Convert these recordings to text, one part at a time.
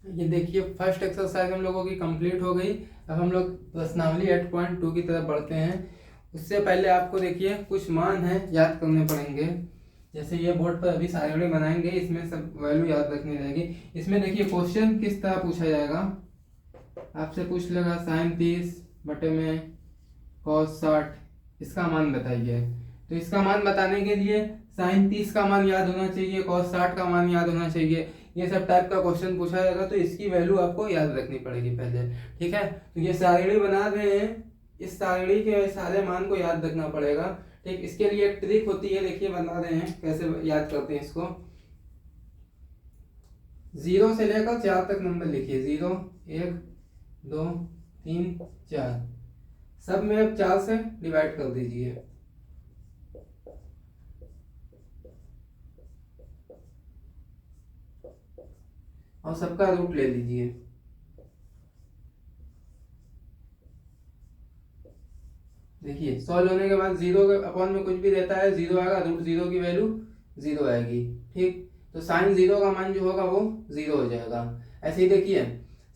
ये देखिए first exercise हम लोगों की कंप्लीट हो गई। अब हम लोग प्रश्नावली 8.2 की तरफ बढ़ते हैं। उससे पहले आपको देखिए कुछ मान हैं याद करने पड़ेंगे। जैसे ये बोर्ड पर अभी सारणी बनाएंगे, इसमें सब वैल्यू याद रखनी रहेगी। इसमें देखिए क्वेश्चन किस तरह पूछा जाएगा, आपसे पूछ लेगा साइन 30 बटे में कॉस 60, इसका मान बताइए। तो इसका मान बताने के लिए साइन 30 का मान याद होना चाहिए, कॉस 60 का मान याद होना चाहिए। ये सब टाइप का क्वेश्चन पूछा जाएगा, तो इसकी वैल्यू आपको याद रखनी पड़ेगी पहले। ठीक है, तो ये सारणी बना रहे हैं, इस सारणी के सारे मान को याद रखना पड़ेगा। ठीक, इसके लिए एक ट्रिक होती है, देखिए बता रहे हैं कैसे याद करते हैं इसको। 0 से लेकर 4 तक नंबर लिखिए, 0 1 2 3 4, सब में अब 4 से डिवाइड कर दीजिए। और सबका रूट ले लीजिए। देखिए सॉल्व होने के बाद 0 के अपॉन में कुछ भी रहता है 0 आएगा, रूट 0 की वैल्यू 0 आएगी। ठीक, तो साइन 0 का मान जो होगा वो 0 हो जाएगा। ऐसे ही देखिए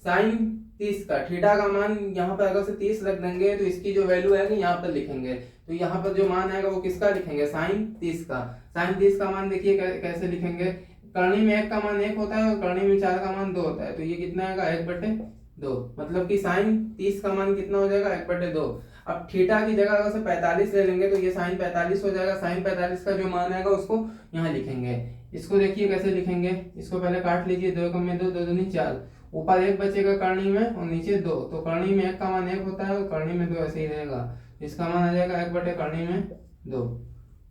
साइन 30 का थीटा का मान यहाँ पर अगर से 30 रख देंगे तो इसकी जो वैल्यू आएगी यहाँ पर लिखेंगे। तो यहाँ पर जो मान आएगा वो किसका लिखेंगे, साइन 30 का। साइन 30 का मान देखिए कैसे लिखेंगे, करनी में 1 का मान 1 होता है और करनी में 4 का मान 2 होता है। तो ये कितना आएगा, 1/2, मतलब कि साइन 30 का मान कितना हो जाएगा, 1/2। अब थीटा की जगह अगर से 45 ले लेंगे तो ये साइन 45 हो जाएगा। साइन 45 का जो मान आएगा उसको यहाँ लिखेंगे। इसको देखिए कैसे लिखेंगे, इसको पहले काट लीजिए, 2 कम में 2, 2 दूनी 4, ऊपर 1 बचेगा करनी में और नीचे 2। तो करनी में 1 का मान 1 होता है और करनी में 2 ऐसे ही रहेगा। इसका मान आ जाएगा 1/करनी में 2।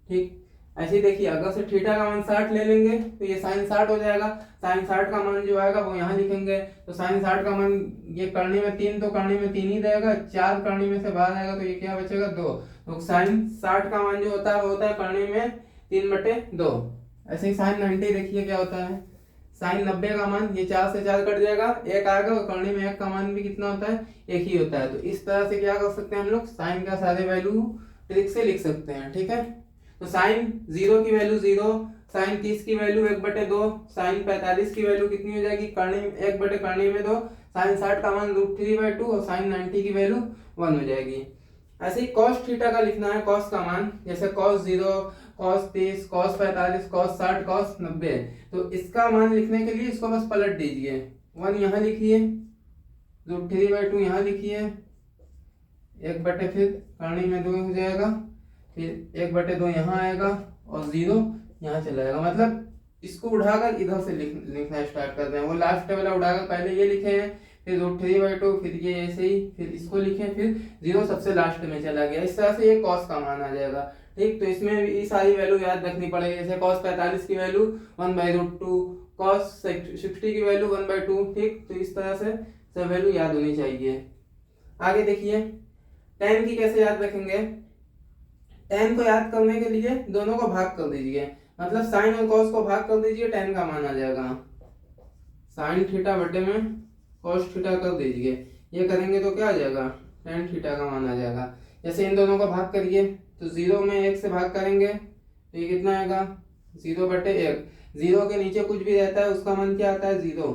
ठीक, ऐसे ही देखिए अगर से थीटा का मान 60 ले लेंगे तो ये साइन 60 हो जाएगा। साइन 60 का मान जो आएगा वो यहाँ लिखेंगे। तो साइन 60 का मान, ये करनी में 3 तो करनी में 3 ही रहेगा, 4 करनी में से बाहर आएगा तो ये क्या बचेगा, 2। तो साइन 60 का मान जो होता है वो होता है करनी में 3/2। ऐसे ही साइन 90 देखिए क्या होता है, साइन 90 का मान, ये 4 से 4 कट जाएगा, 1 आएगा और करनी में 1 का मान भी कितना होता है, 1 ही होता है। तो इस तरह से क्या कर सकते हैं हम लोग, साइन का सारे वैल्यू ट्रिक से लिख सकते हैं। ठीक है, तो साइन 0 की वैल्यू 0, साइन 30 की वैल्यू 1/2, साइन 45 की वैल्यू कितनी हो जाएगी, करनी 1/करनी में 2, साइन 60 का मान √3/2 और साइन 90 की वैल्यू 1 हो जाएगी। ऐसे ही कॉस थीटा का लिखना है, कॉस का मान, जैसे cos 0, cos 30, cos 45, cos 60, cos 90। तो इसका मान लिखने के लिए इसको बस पलट दीजिए, 1 यहाँ लिखिए, √3/2 यहाँ लिखिए, 1/, फिर करनी में 2 हो जाएगा, फिर 1/2 यहाँ आएगा और 0 यहाँ चला जाएगा। मतलब इसको उठाकर इधर से लिखना स्टार्ट करते हैं। वो लास्ट वाला उठाकर पहले ये लिखे हैं, फिर √3/2, फिर ये ऐसे ही, फिर इसको लिखें, फिर 0 सबसे लास्ट में चला गया। इस तरह से ये कॉस का मान आ जाएगा। ठीक, तो इसमें भी सारी वैल्यू याद रखनी पड़ेगी। जैसे कॉस 45 की वैल्यू 1/√2, कॉस 60 की वैल्यू 1/2। ठीक, तो इस तरह से सब वैल्यू याद होनी चाहिए। आगे देखिए tan की कैसे याद रखेंगे। tan को याद करने के लिए दोनों को भाग कर दीजिए, मतलब साइन और कॉस को भाग कर दीजिए, tan का मान आ जाएगा। साइन थीटा बटे में कॉस थीटा कर दीजिए, ये करेंगे तो क्या आ जाएगा, tan थीटा का मान आ जाएगा। जैसे इन दोनों को भाग करिए तो 0 में 1 से भाग करेंगे तो ये कितना आएगा, 0/1। 0 के नीचे कुछ भी रहता है उसका मान क्या आता है, 0।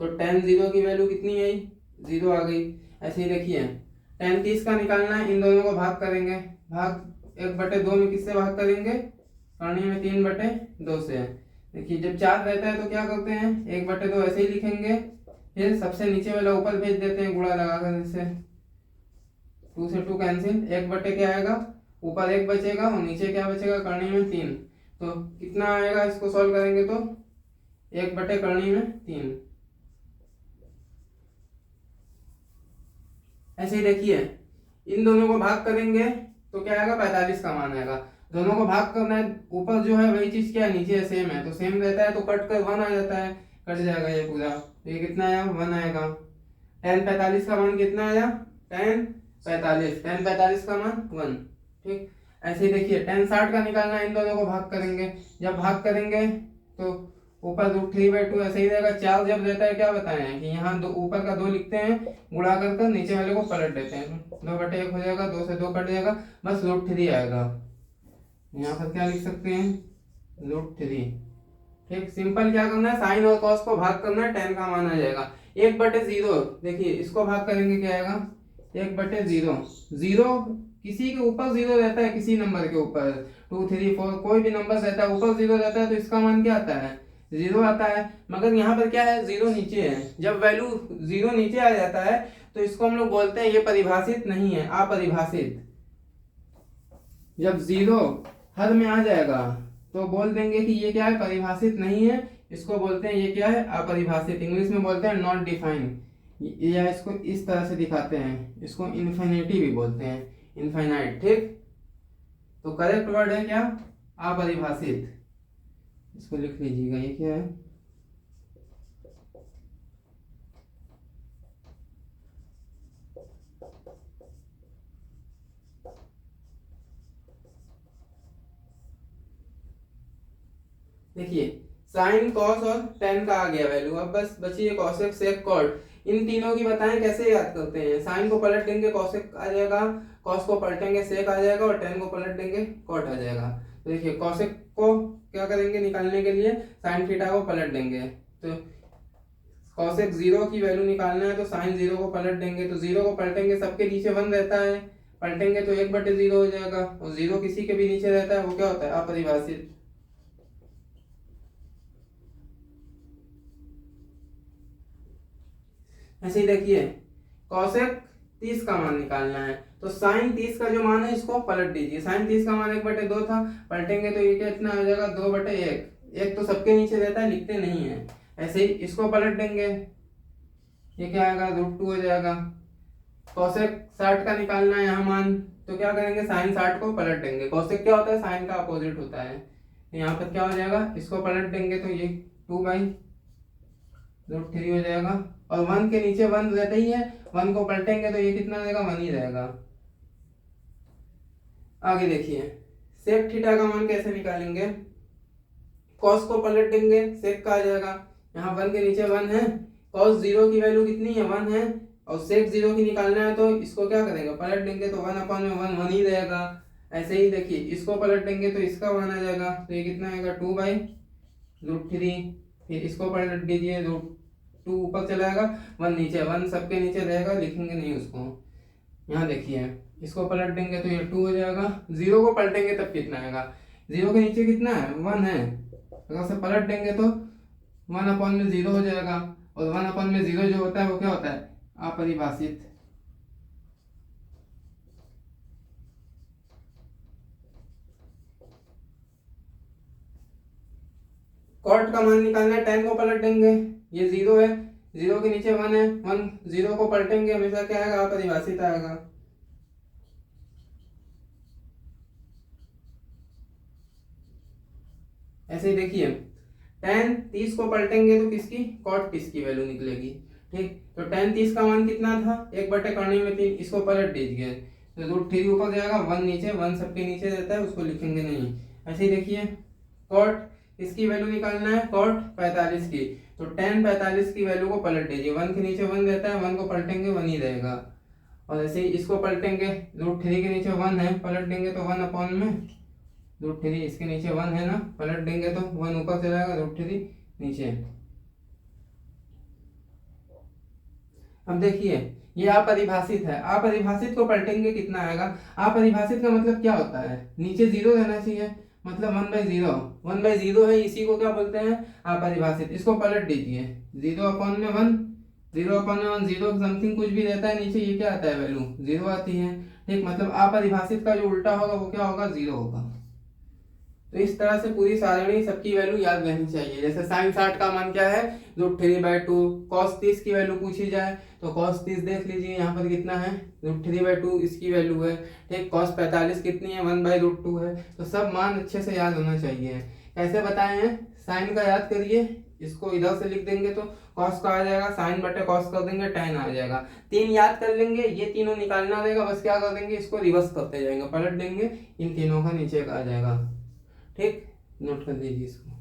तो tan 0 की वैल्यू कितनी आई, 0 आ गई। ऐसे ही देखिए tan 30 का निकालना है, इन दोनों को भाग करेंगे, भाग 1/2 में किससे भाग करेंगे, करनी में 3/2 से। देखिए जब 4 रहता है तो क्या करते हैं, 1/2 ऐसे ही लिखेंगे, फिर सबसे नीचे वाला ऊपर भेज देते हैं गुणा लगाकर, जैसे 2 से 2 कैंसिल, 1/, क्या आएगा, ऊपर 1 बचेगा और नीचे क्या बचेगा, करनी में 3। तो कितना आएगा, इसको सॉल्व करेंगे तो 1/, करनी में 3। ऐसे ही देखिए इन दोनों को भाग करेंगे तो क्या आएगा, 45 का मान आएगा। दोनों को भाग करना है, ऊपर जो है वही चीज क्या है, नीचे सेम है, तो सेम रहता है तो कट कर 1 आ जाता है, कट जाएगा ये पूरा। तो ये कितना आया, 1 आएगा। tan 45 का मान कितना आया, tan 45 का मान 1। ठीक, ऐसे ही देखिए tan 60 का निकालना है, इन दोनों को भाग करेंगे, जब भाग करेंगे तो ऊपर √3/2 ऐसे ही रहेगा। 4 जब रहता है क्या बताए हैं कि यहाँ दो, ऊपर का 2 लिखते हैं, गुणा कर नीचे वाले को पलट देते हैं, 2/1 हो जाएगा, 2 से 2 कट जाएगा, बस √3 आएगा। यहाँ पर क्या लिख सकते हैं, √3। ठीक, सिंपल क्या करना है, साइन और कॉस को भाग करना है, tan का मान आ जाएगा 1/0। देखिए इसको भाग करेंगे क्या आएगा, 1/0। जीरो किसी के ऊपर जीरो रहता है, किसी नंबर के ऊपर 2 3 4 कोई भी नंबर रहता है, ऊपर जीरो रहता है तो इसका मान क्या आता है, जीरो आता है। मगर यहाँ पर क्या है, जीरो नीचे है। जब वैल्यू जीरो नीचे आ जाता है तो इसको हम लोग बोलते हैं ये परिभाषित नहीं है, अपरिभाषित। जब जीरो हद में आ जाएगा तो बोल देंगे कि ये क्या है, परिभाषित नहीं है, इसको बोलते हैं ये क्या है, अपरिभाषित। इंग्लिश में बोलते हैं नॉट डिफाइंड, या इसको इस तरह से दिखाते हैं, इसको इन्फिनिटी भी बोलते हैं, इनफाइनाइट। ठीक, तो करेक्ट वर्ड है क्या, अपरिभाषित। इसको लिख लीजिएगा, ये क्या है, देखिए साइन कॉस और टेन का आ गया वैल्यू। अब बस बची है कॉसेक सेक कॉट। इन तीनों की बताएं कैसे याद करते हैं। साइन को पलट देंगे कॉसेक आ जाएगा, कॉस को पलटेंगे सेक आ जाएगा, और टेन को पलट देंगे कॉट आ जाएगा। तो देखिए कॉसेक को क्या करेंगे निकालने के लिए, साइन थीटा को पलट देंगे। तो कॉसेक जीरो की वैल्यू निकालना है तो साइन जीरो को पलट देंगे, तो जीरो को पलटेंगे सबके नीचे वन रहता है, पलटेंगे तो 1/0 हो जाएगा। और जीरो किसी के भी नीचे रहता है वो क्या होता है, अपरिभाषित। ऐसे ही देखिए कॉसेक 30 का मान निकालना है तो साइन 30 का जो मान है इसको पलट दीजिए। साइन 30 का मान 1/2 था, पलटेंगे तो ये कितना आ जाएगा, 2/1। एक तो सबके नीचे रहता है, लिखते नहीं है। ऐसे ही इसको पलट देंगे, ये क्या आएगा, √2 हो जाएगा। कॉसेक 60 का निकालना है यहाँ मान, तो क्या करेंगे, साइन 60 को पलट देंगे। कॉसेक क्या होता है, साइन का अपोजिट होता है। यहाँ पर क्या हो जाएगा, इसको पलट देंगे तो ये 2/√3 हो जाएगा। और वन के नीचे वन रहता ही है, वन को पलटेंगे तो ये कितना रहेगा, वन ही रहेगा। आगे देखिए सेक थीटा का मान कैसे निकालेंगे, कॉस को पलट देंगे, सेक का आ जाएगा। यहाँ वन के नीचे वन है, कॉस जीरो की वैल्यू कितनी है, वन है, और सेक जीरो की निकालना है तो इसको क्या करेंगे, पलट देंगे तो 1/1 वन ही रहेगा। ऐसे ही देखिए इसको पलट देंगे तो इसका मान आ जाएगा, तो ये कितना आएगा, 2/√3। फिर इसको पलट दीजिए, 2 ऊपर चला जाएगा, वन नीचे, वन सबके नीचे रहेगा, लिखेंगे नहीं उसको। यहाँ देखिए इसको पलट देंगे तो ये 2 हो जाएगा। जीरो को पलटेंगे तब कितना आएगा, जीरो के नीचे कितना है, वन है, अगर से पलट देंगे तो 1/0 हो जाएगा। और 1/0 जो होता है वो क्या होता है, अपरिभाषित। कॉट का मान निकालना है, tan को पलट देंगे, ये जीरो है, जीरो के नीचे वन है, वन जीरो को पलटेंगे हमेशा क्या आएगा, अपरिभाषित आएगा। ऐसे ही देखिए tan 30 को पलटेंगे तो किसकी, cot 30 की वैल्यू निकलेगी। ठीक, तो tan 30 का मान कितना था, 1/3, इसको पलट दीजिए तो √3 ऊपर जाएगा, वन नीचे, वन सबके नीचे रहता है, उसको लिखेंगे नहीं। ऐसे ही देखिए cot इसकी वैल्यू निकालना है, cot 45 की, तो tan 45 की वैल्यू को पलट दीजिए, वन के नीचे वन रहता है, वन को पलटेंगे वन ही रहेगा। और ऐसे ही इसको पलटेंगे, √3 के नीचे वन है, पलट देंगे तो 1/√3, इसके नीचे वन है ना, पलट देंगे तो वन ऊपर चला जाएगा, √3 नीचे। अब देखिए ये अपरिभाषित है, अपरिभाषित को पलटेंगे कितना आएगा। अपरिभाषित का मतलब क्या होता है, नीचे जीरो रहना चाहिए, मतलब 1/0, 1/0 है, इसी को क्या बोलते हैं, अपरिभाषित। इसको पलट दीजिए, 0/1, 0/1, जीरो समथिंग कुछ भी रहता है नीचे, ये क्या आता है, वैल्यू जीरो आती है। ठीक, मतलब अपरिभाषित का जो उल्टा होगा वो क्या होगा, जीरो होगा। तो इस तरह से पूरी सारणी सबकी वैल्यू याद रहनी चाहिए। जैसे साइन 60 का मान क्या है, √3/2। कॉस 30 की वैल्यू पूछी जाए तो कॉस 30 देख लीजिए यहाँ पर कितना है, √3/2 इसकी वैल्यू है। ठीक, कॉस 45 कितनी है, 1/√2 है। तो सब मान अच्छे से याद होना चाहिए। कैसे बताए हैं, साइन का याद करिए, इसको इधर से लिख देंगे तो कॉस का आ जाएगा, साइन बटे कॉस कर देंगे, tan आ जाएगा। 3 याद कर लेंगे, ये तीनों निकालना रहेगा, बस क्या कर देंगे, इसको रिवर्स करते जाएंगे, पलट देंगे, इन तीनों का नीचे का आ जाएगा। ठीक, नोट कर लीजिए इसको।